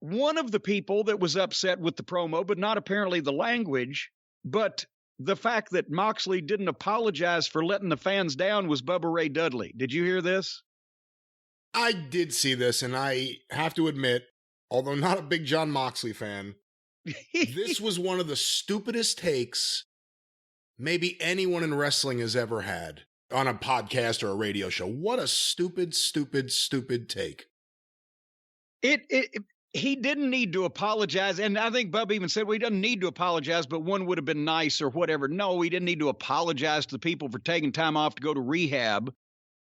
one of the people that was upset with the promo, but not apparently the language, but the fact that Moxley didn't apologize for letting the fans down, was Bubba Ray Dudley. Did you hear this? I did see this, and I have to admit, although not a big Jon Moxley fan, this was one of the stupidest takes maybe anyone in wrestling has ever had on a podcast or a radio show. What a stupid take. He didn't need to apologize. And I think Bubba even said, well, he doesn't need to apologize, but one would have been nice or whatever. No, he didn't need to apologize to the people for taking time off to go to rehab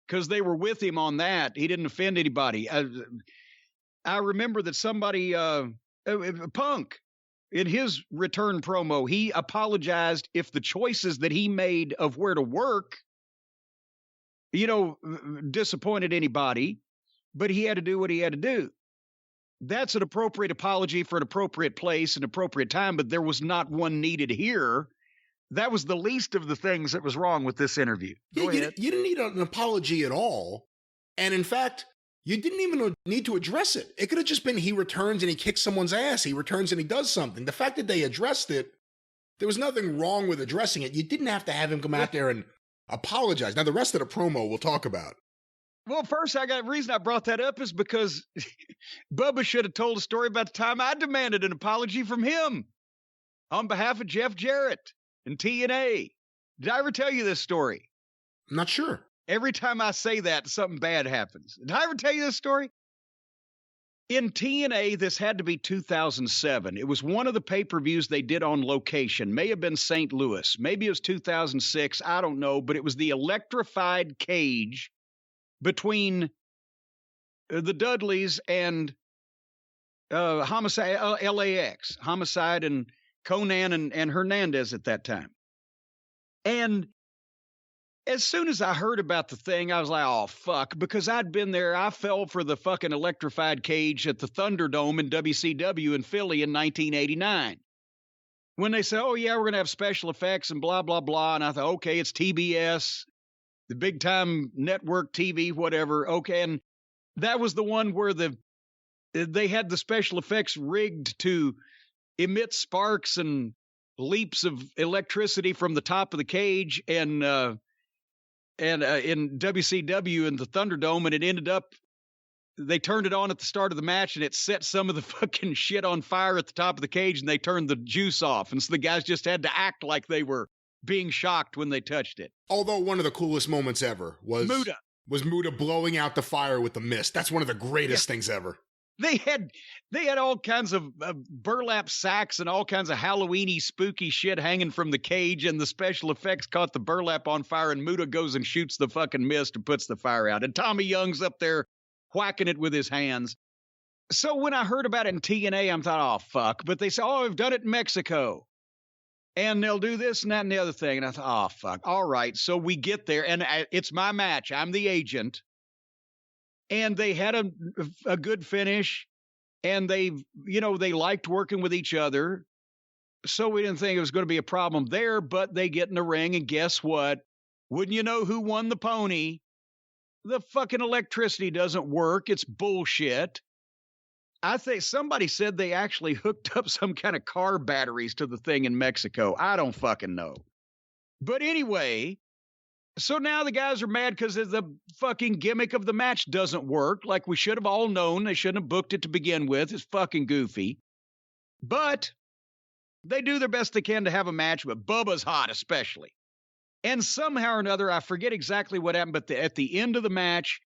because they were with him on that. He didn't offend anybody. I remember that somebody, Punk, in his return promo, he apologized if the choices that he made of where to work, disappointed anybody, but he had to do what he had to do. That's an appropriate apology for an appropriate place and appropriate time, but there was not one needed here. That was the least of the things that was wrong with this interview. Go ahead. You didn't need an apology at all. And in fact, you didn't even need to address it. It could have just been he returns and he kicks someone's ass. He returns and he does something. The fact that they addressed it, there was nothing wrong with addressing it. You didn't have to have him come out there and apologize. Now, the rest of the promo we'll talk about. Well, first, the reason I brought that up is because Bubba should have told a story about the time I demanded an apology from him on behalf of Jeff Jarrett and TNA. Did I ever tell you this story? I'm not sure. Every time I say that, something bad happens. Did I ever tell you this story? In TNA, this had to be 2007. It was one of the pay-per-views they did on location. May have been St. Louis. Maybe it was 2006. I don't know. But it was the electrified cage between the Dudleys and Homicide, LAX. Homicide and Conan and Hernandez at that time. And as soon as I heard about the thing, I was like, oh, fuck, because I'd been there. I fell for the fucking electrified cage at the Thunderdome in WCW in Philly in 1989. When they said, oh, yeah, we're going to have special effects and blah, blah, blah. And I thought, okay, it's TBS, the big time network TV, whatever. Okay. And that was the one where they had the special effects rigged to emit sparks and leaps of electricity from the top of the cage and in WCW in the Thunderdome, and it ended up, they turned it on at the start of the match and it set some of the fucking shit on fire at the top of the cage and they turned the juice off. And so the guys just had to act like they were being shocked when they touched it. Although one of the coolest moments ever was Muta blowing out the fire with the mist. That's one of the greatest things ever. They had all kinds of burlap sacks and all kinds of Halloween-y, spooky shit hanging from the cage, and the special effects caught the burlap on fire, and Muta goes and shoots the fucking mist and puts the fire out. And Tommy Young's up there whacking it with his hands. So when I heard about it in TNA, I thought, oh, fuck. But they said, oh, I've done it in Mexico. And they'll do this and that and the other thing. And I thought, oh, fuck. All right. So we get there, and it's my match. I'm the agent. And they had a good finish, and they liked working with each other. So we didn't think it was going to be a problem there, but they get in the ring, and guess what? Wouldn't you know who won the pony? The fucking electricity doesn't work. It's bullshit. I think somebody said they actually hooked up some kind of car batteries to the thing in Mexico. I don't fucking know. But anyway, so now the guys are mad because the fucking gimmick of the match doesn't work. Like we should have all known. They shouldn't have booked it to begin with. It's fucking goofy. But they do their best they can to have a match, but Bubba's hot especially. And somehow or another, I forget exactly what happened, but at the end of the match,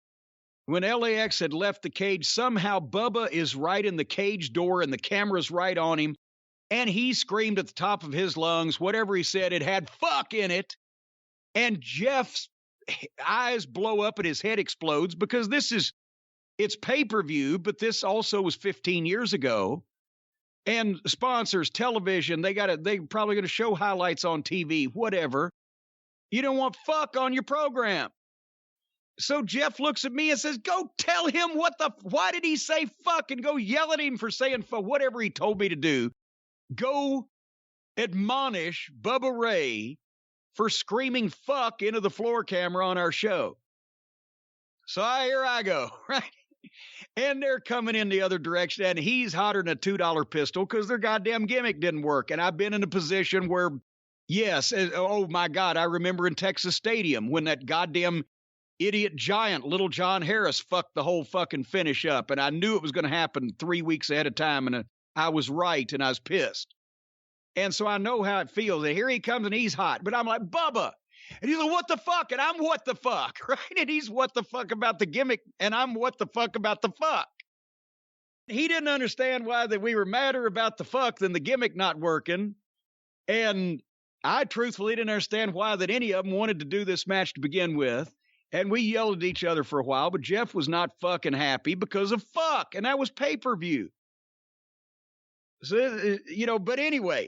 when LAX had left the cage, somehow Bubba is right in the cage door and the camera's right on him. And he screamed at the top of his lungs, whatever he said, it had fuck in it. And Jeff's eyes blow up and his head explodes because it's pay-per-view, but this also was 15 years ago. And sponsors, television, they probably going to show highlights on TV, whatever. You don't want fuck on your program. So Jeff looks at me and says, go tell him why did he say fuck, and go yell at him for saying fuck, whatever he told me to do. Go admonish Bubba Ray for screaming fuck into the floor camera on our show. So here I go, right? And they're coming in the other direction, and he's hotter than a $2 pistol because their goddamn gimmick didn't work. And I've been in a position where, yes, oh my God, I remember in Texas Stadium when that goddamn idiot giant, Little John Harris, fucked the whole fucking finish up. And I knew it was going to happen 3 weeks ahead of time, and I was right, and I was pissed. And so I know how it feels. And here he comes, and he's hot. But I'm like, Bubba. And he's like, what the fuck? And I'm what the fuck, right? And he's what the fuck about the gimmick, and I'm what the fuck about the fuck. He didn't understand why that we were madder about the fuck than the gimmick not working. And I truthfully didn't understand why that any of them wanted to do this match to begin with. And we yelled at each other for a while, but Jeff was not fucking happy because of fuck. And that was pay-per-view. So, but anyway,